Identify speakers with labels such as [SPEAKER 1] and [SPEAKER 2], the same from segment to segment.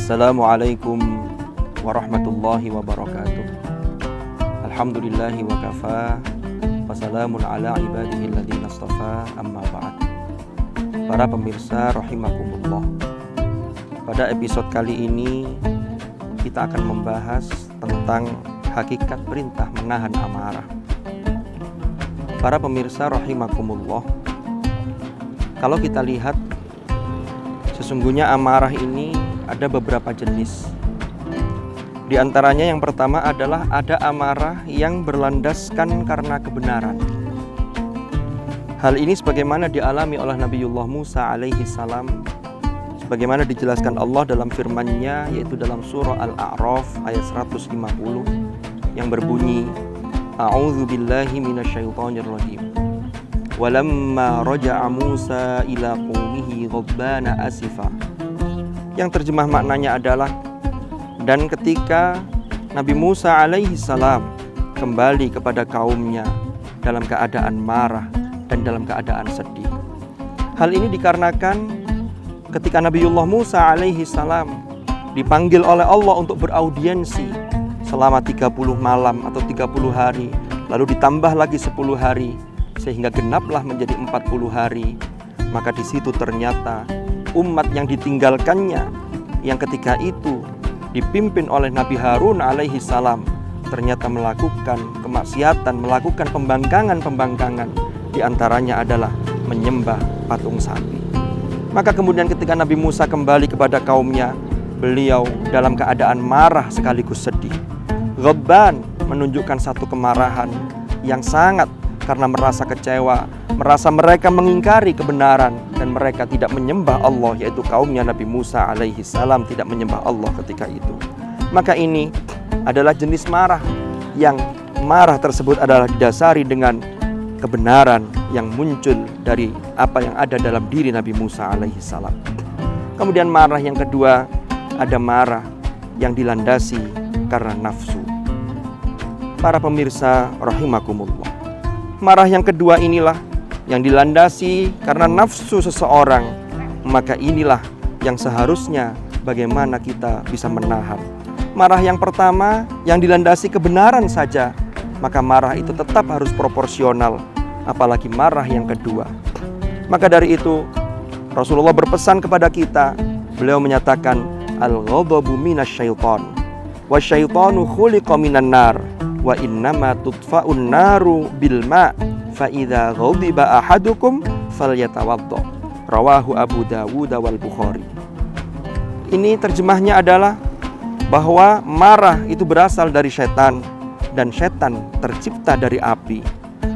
[SPEAKER 1] Assalamualaikum warahmatullahi wabarakatuh. Alhamdulillahi wa kafa, wassalamun ala ibadihi alladhina astafa, amma ba'd. Para pemirsa rahimakumullah, pada episode kali ini kita akan membahas tentang hakikat perintah menahan amarah. Para pemirsa rahimakumullah, kalau kita lihat, sesungguhnya amarah ini ada beberapa jenis. Di antaranya yang pertama adalah ada amarah yang berlandaskan karena kebenaran. Hal ini sebagaimana dialami oleh Nabiullah Musa alaihi salam, sebagaimana dijelaskan Allah dalam firman-Nya, yaitu dalam surah Al-A'raf ayat 150 yang berbunyi, A'udzu billahi minasyaitonir rajim. Walamma raja'a Musa ila qaumihi ghadbana asifa. Yang terjemah maknanya adalah, dan ketika Nabi Musa alaihi salam kembali kepada kaumnya dalam keadaan marah dan dalam keadaan sedih. Hal ini dikarenakan ketika Nabiullah Musa alaihi salam dipanggil oleh Allah untuk beraudiensi selama 30 malam atau 30 hari, lalu ditambah lagi 10 hari sehingga genaplah menjadi 40 hari. Maka di situ ternyata umat yang ditinggalkannya, yang ketika itu dipimpin oleh Nabi Harun alaihi salam, ternyata melakukan kemaksiatan, melakukan pembangkangan. Di antaranya adalah menyembah patung sapi. Maka kemudian ketika Nabi Musa kembali kepada kaumnya, beliau dalam keadaan marah sekaligus sedih. Ghadban menunjukkan satu kemarahan yang sangat karena merasa kecewa, merasa mereka mengingkari kebenaran dan mereka tidak menyembah Allah, yaitu kaumnya Nabi Musa alaihi salam tidak menyembah Allah ketika itu. Maka ini adalah jenis marah yang marah tersebut adalah didasari dengan kebenaran yang muncul dari apa yang ada dalam diri Nabi Musa alaihi salam. Kemudian marah yang kedua, ada marah yang dilandasi karena nafsu. Para pemirsa rahimakumullah, marah yang kedua inilah yang dilandasi karena nafsu seseorang. Maka inilah yang seharusnya bagaimana kita bisa menahan. Marah yang pertama yang dilandasi kebenaran saja, maka marah itu tetap harus proporsional, apalagi marah yang kedua. Maka dari itu Rasulullah berpesan kepada kita, beliau menyatakan, al-ghadabu minasyaiton wa syaitanu khuliqa minan nar wa innama tudfa'un naru bil ma' fa idza ghadiba ahadukum falyatawaddo. Rawahu Abu Dawud wal Bukhari. Ini terjemahnya adalah bahwa marah itu berasal dari setan dan setan tercipta dari api.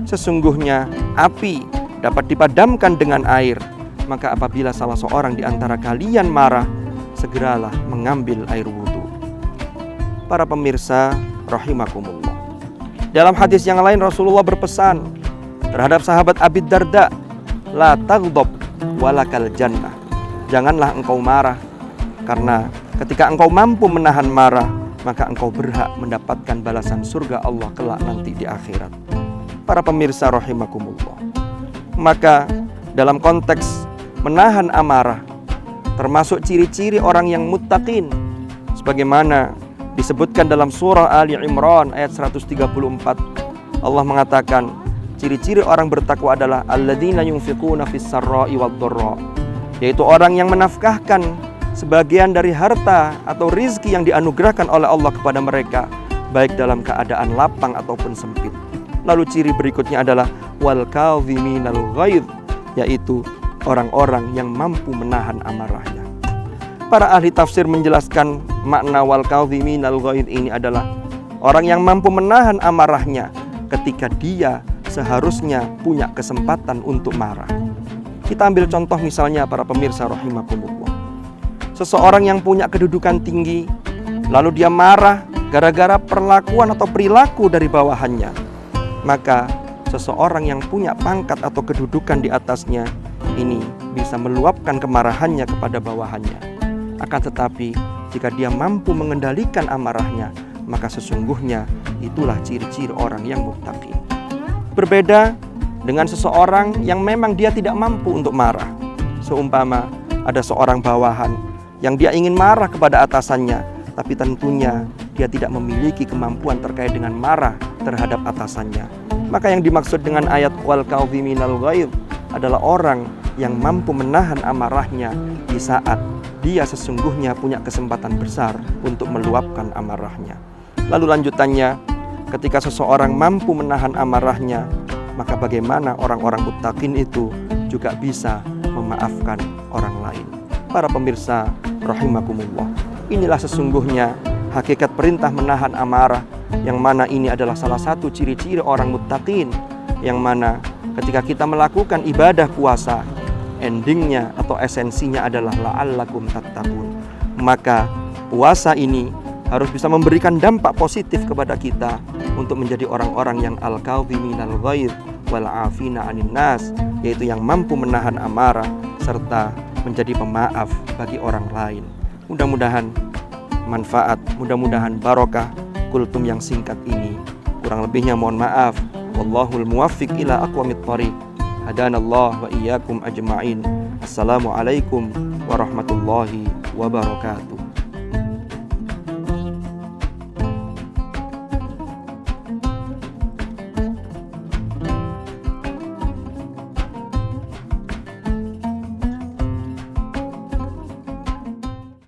[SPEAKER 1] Sesungguhnya api dapat dipadamkan dengan air. Maka apabila salah seorang di antara kalian marah, segeralah mengambil air wudhu. Para pemirsa rahimakumullah, dalam hadis yang lain Rasulullah berpesan terhadap sahabat Abi Darda, la taghdab walakal jannah. Janganlah engkau marah, karena ketika engkau mampu menahan marah, maka engkau berhak mendapatkan balasan surga Allah kelak nanti di akhirat. Para pemirsa rahimakumullah, maka dalam konteks menahan amarah termasuk ciri-ciri orang yang muttaqin, sebagaimana disebutkan dalam surah Ali Imran ayat 134. Allah mengatakan ciri-ciri orang bertakwa adalah alladzina yunfiquna fis sarra'i wad dharra, yaitu orang yang menafkahkan sebagian dari harta atau rizki yang dianugerahkan oleh Allah kepada mereka, baik dalam keadaan lapang ataupun sempit. Lalu ciri berikutnya adalah wal kadhiminal ghaidh, yaitu orang-orang yang mampu menahan amarahnya. Para ahli tafsir menjelaskan makna wal kadhiminal ghaidh ini adalah orang yang mampu menahan amarahnya ketika dia seharusnya punya kesempatan untuk marah. Kita ambil contoh misalnya para pemirsa rahimakumullah. Seseorang yang punya kedudukan tinggi, lalu dia marah gara-gara perlakuan atau perilaku dari bawahannya. Maka seseorang yang punya pangkat atau kedudukan di atasnya ini bisa meluapkan kemarahannya kepada bawahannya. Akan tetapi jika dia mampu mengendalikan amarahnya, maka sesungguhnya itulah ciri-ciri orang yang muttaqin. Berbeda dengan seseorang yang memang dia tidak mampu untuk marah. Seumpama ada seorang bawahan, yang dia ingin marah kepada atasannya, tapi tentunya dia tidak memiliki kemampuan terkait dengan marah terhadap atasannya. Maka yang dimaksud dengan ayat wal kadhiminal ghaidh adalah orang yang mampu menahan amarahnya di saat dia sesungguhnya punya kesempatan besar untuk meluapkan amarahnya. Lalu lanjutannya, ketika seseorang mampu menahan amarahnya, maka bagaimana orang-orang muttaqin itu juga bisa memaafkan orang lain. Para pemirsa rahimakumullah, inilah sesungguhnya hakikat perintah menahan amarah, yang mana ini adalah salah satu ciri-ciri orang muttaqin, yang mana ketika kita melakukan ibadah puasa, endingnya atau esensinya adalah la'allakum tattaqun. Maka puasa ini harus bisa memberikan dampak positif kepada kita untuk menjadi orang-orang yang al-kadhiminal ghaidh wal 'afina 'anil nas, yaitu yang mampu menahan amarah serta menjadi pemaaf bagi orang lain. Mudah-mudahan manfaat, mudah-mudahan barokah kultum yang singkat ini. Kurang lebihnya mohon maaf. Wallahul muwaffiq ila aqwamit thariq. Hadanallah wa iyyakum ajma'in. Assalamualaikum warahmatullahi wabarakatuh.